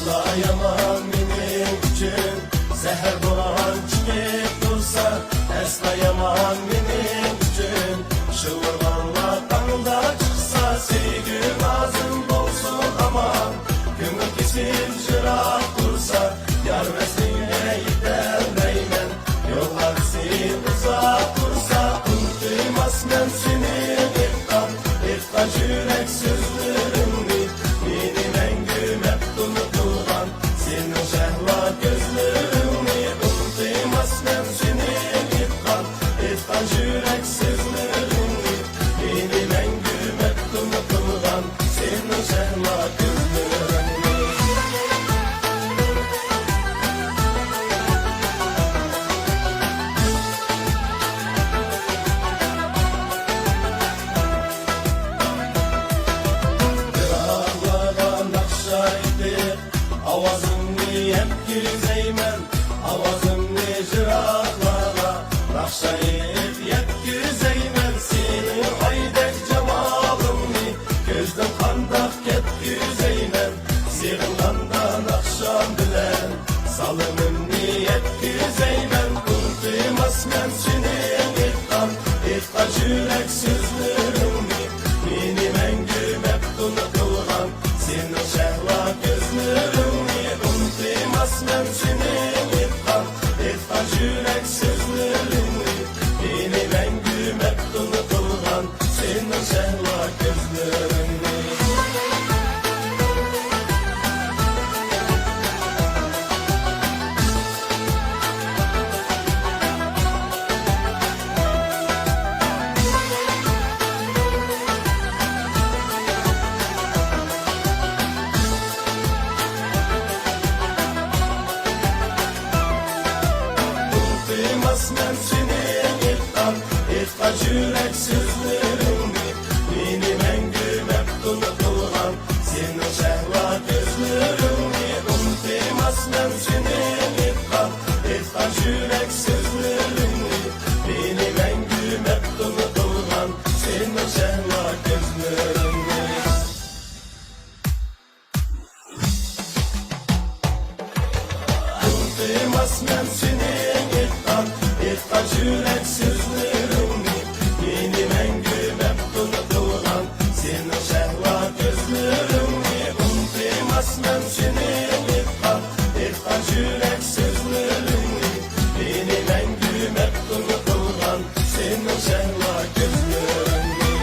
Əslayamam mənim üçün zəhər bulan çıxıb dursa, əslayamam mənim üçün şıvırlanla qanında çıxsa, sevgi lazım olsun aman, gönül kesib jıraq dursa, yar vəslinə yitəlməyəm, yollar sil uzaq dursa, unutmaz mən seni İftan yürek sözlerimni, beni məngü unutulgan, senin şəhla gözlerimni, unutmaz mən seni İftan yürek sözlerimni, beni məngü unutulgan, senin şəhla gözlerimni. Avazımni hep güzeymen, avazımni jıraqlara Nakşayıp hep güzeymen, senin aydek cemalımni gözden kandak hep güzeymen, sevgilanda nakşam bilen salımımni hep güzeymen, unutmaz men senin iftan yürek sözlerimni, beni məngü unutulgan, senin şəhla gözlerimni, unutmaz mən senin iftan yürek sözlerimni, beni məngü unutulgan, senin şəhla gözlerimni. Unutmaz mən senin iftan yürek sözlerimni, beni məngü unutulgan, senin şəhla gözlerimni, unutmaz mən senin iftan yürek sözlerimni, beni məngü unutulgan, senin şəhla gözlerimni. Unutmaz mən senin iftan yürek sözlerimni, beni məngü unutulgan, senin şəhla gözlerimni, unutmaz mən senin